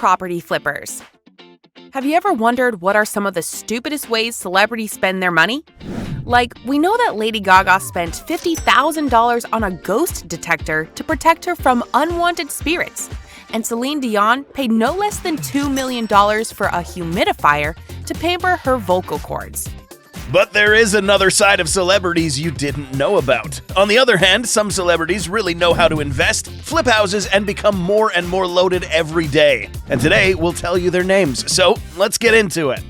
property flippers. Have you ever wondered what are some of the stupidest ways celebrities spend their money? Like, we know that Lady Gaga spent $50,000 on a ghost detector to protect her from unwanted spirits, and Celine Dion paid no less than $2 million for a humidifier to pamper her vocal cords. But there is another side of celebrities you didn't know about. On the other hand, some celebrities really know how to invest, flip houses, and become more and more loaded every day. And today, we'll tell you their names. So, let's get into it.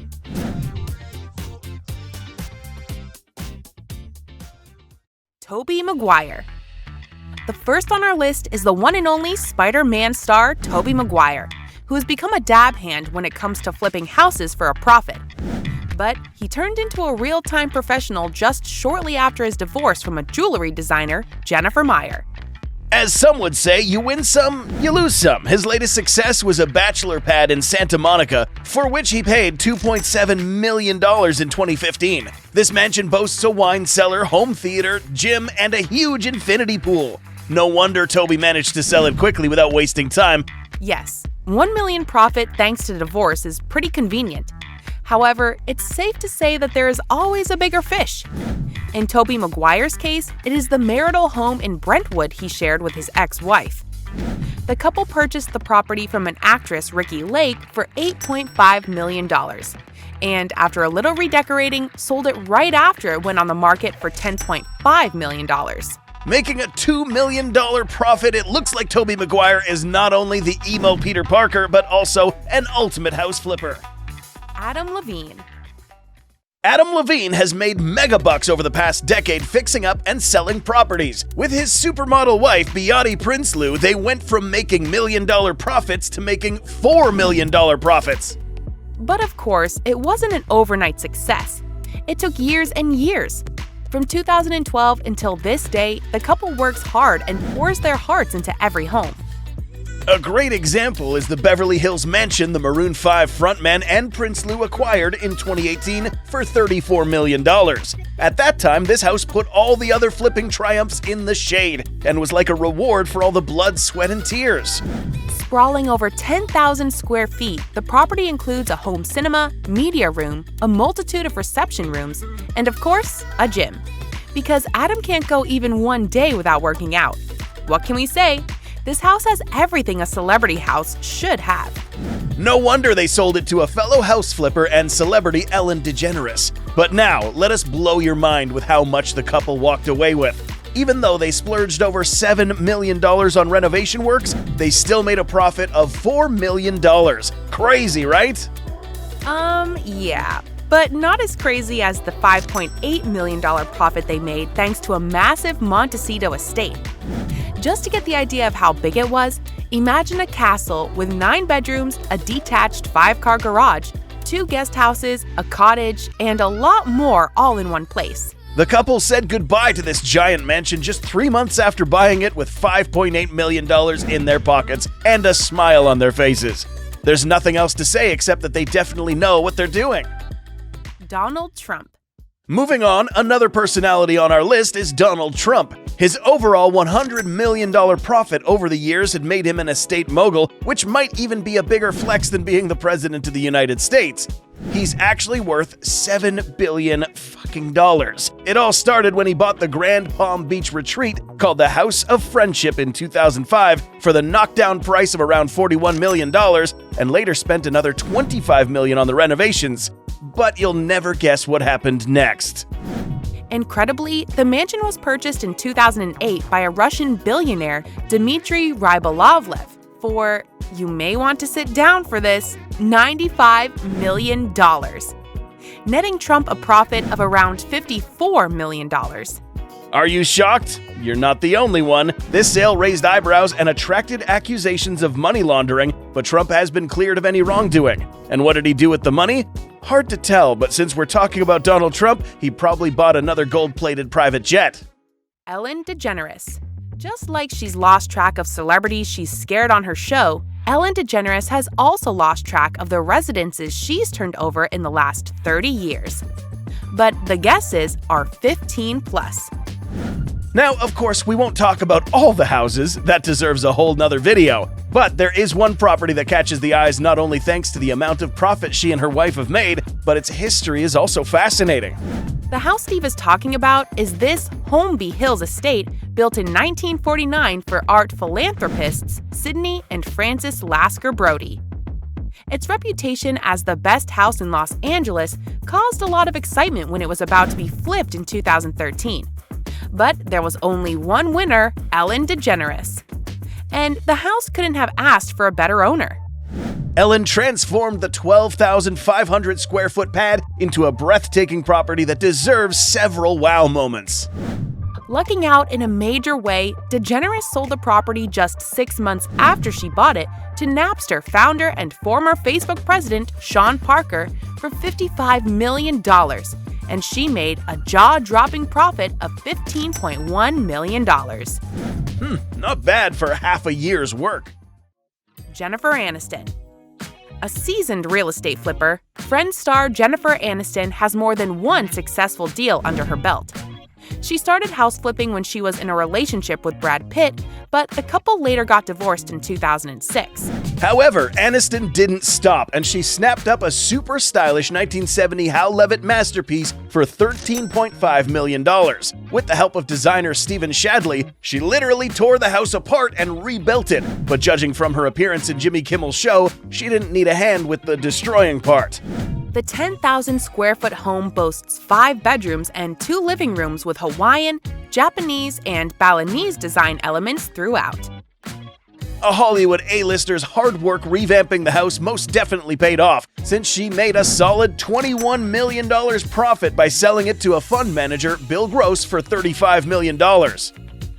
Tobey Maguire. The first on our list is the one and only Spider-Man star Tobey Maguire, who has become a dab hand when it comes to flipping houses for a profit. But he turned into a real-time professional just shortly after his divorce from a jewelry designer, Jennifer Meyer. As some would say, you win some, you lose some. His latest success was a bachelor pad in Santa Monica, for which he paid $2.7 million in 2015. This mansion boasts a wine cellar, home theater, gym, and a huge infinity pool. No wonder Tobey managed to sell it quickly without wasting time. Yes, $1 million profit thanks to divorce is pretty convenient. However, it's safe to say that there is always a bigger fish. In Tobey Maguire's case, it is the marital home in Brentwood he shared with his ex-wife. The couple purchased the property from an actress, Ricki Lake, for $8.5 million. And after a little redecorating, sold it right after it went on the market for $10.5 million. Making a $2 million profit, it looks like Tobey Maguire is not only the emo Peter Parker, but also an ultimate house flipper. Adam Levine. Adam Levine has made mega bucks over the past decade fixing up and selling properties. With his supermodel wife, Beate Prinsloo, they went from making million-dollar profits to making $4 million profits. But of course, it wasn't an overnight success. It took years and years. From 2012 until this day, the couple works hard and pours their hearts into every home. A great example is the Beverly Hills mansion the Maroon 5 frontman and Prinsloo acquired in 2018 for $34 million. At that time, this house put all the other flipping triumphs in the shade and was like a reward for all the blood, sweat, and tears. Sprawling over 10,000 square feet, the property includes a home cinema, media room, a multitude of reception rooms, and of course, a gym. Because Adam can't go even one day without working out. What can we say? This house has everything a celebrity house should have. No wonder they sold it to a fellow house flipper and celebrity Ellen DeGeneres. But now, let us blow your mind with how much the couple walked away with. Even though they splurged over $7 million on renovation works, they still made a profit of $4 million. Crazy, right? Yeah. But not as crazy as the $5.8 million profit they made thanks to a massive Montecito estate. Just to get the idea of how big it was, imagine a castle with 9 bedrooms, a detached 5-car garage, 2 guest houses, a cottage, and a lot more all in one place. The couple said goodbye to this giant mansion just 3 months after buying it with $5.8 million in their pockets and a smile on their faces. There's nothing else to say except that they definitely know what they're doing. Donald Trump. Moving on, another personality on our list is Donald Trump. His overall $100 million profit over the years had made him an estate mogul, which might even be a bigger flex than being the president of the United States. He's actually worth $7 billion fucking dollars. It all started when he bought the Grand Palm Beach retreat called the House of Friendship in 2005 for the knockdown price of around $41 million and later spent another $25 million on the renovations. But you'll never guess what happened next. Incredibly, the mansion was purchased in 2008 by a Russian billionaire, Dmitry Rybolovlev, for, you may want to sit down for this, $95 million, netting Trump a profit of around $54 million. Are you shocked? You're not the only one. This sale raised eyebrows and attracted accusations of money laundering, but Trump has been cleared of any wrongdoing. And what did he do with the money? Hard to tell, but since we're talking about Donald Trump, he probably bought another gold-plated private jet. Ellen DeGeneres. Just like she's lost track of celebrities she's scared on her show, Ellen DeGeneres has also lost track of the residences she's turned over in the last 30 years. But the guesses are 15 plus. Now, of course, we won't talk about all the houses, that deserves a whole nother video. But there is one property that catches the eyes not only thanks to the amount of profit she and her wife have made, but its history is also fascinating. The house Steve is talking about is this Holmby Hills estate built in 1949 for art philanthropists Sidney and Francis Lasker Brody. Its reputation as the best house in Los Angeles caused a lot of excitement when it was about to be flipped in 2013. But there was only one winner, Ellen DeGeneres. And the house couldn't have asked for a better owner. Ellen transformed the 12,500 square foot pad into a breathtaking property that deserves several wow moments. Lucking out in a major way, DeGeneres sold the property just 6 months after she bought it to Napster founder and former Facebook president Sean Parker for $55 million, and she made a jaw-dropping profit of $15.1 million. Not bad for half a year's work. Jennifer Aniston. A seasoned real estate flipper, Friends star Jennifer Aniston has more than one successful deal under her belt. She started house flipping when she was in a relationship with Brad Pitt, but the couple later got divorced in 2006. However, Aniston didn't stop, and she snapped up a super stylish 1970 Hal Levitt masterpiece for $13.5 million. With the help of designer Stephen Shadley, she literally tore the house apart and rebuilt it. But judging from her appearance in Jimmy Kimmel's show, she didn't need a hand with the destroying part. The 10,000 square foot home boasts 5 bedrooms and 2 living rooms with Hawaiian, Japanese, and Balinese design elements throughout. A Hollywood A-lister's hard work revamping the house most definitely paid off, since she made a solid $21 million profit by selling it to a fund manager, Bill Gross, for $35 million.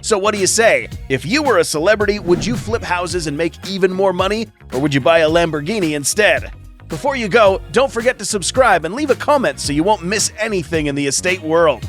So what do you say? If you were a celebrity, would you flip houses and make even more money, or would you buy a Lamborghini instead? Before you go, don't forget to subscribe and leave a comment so you won't miss anything in the estate world.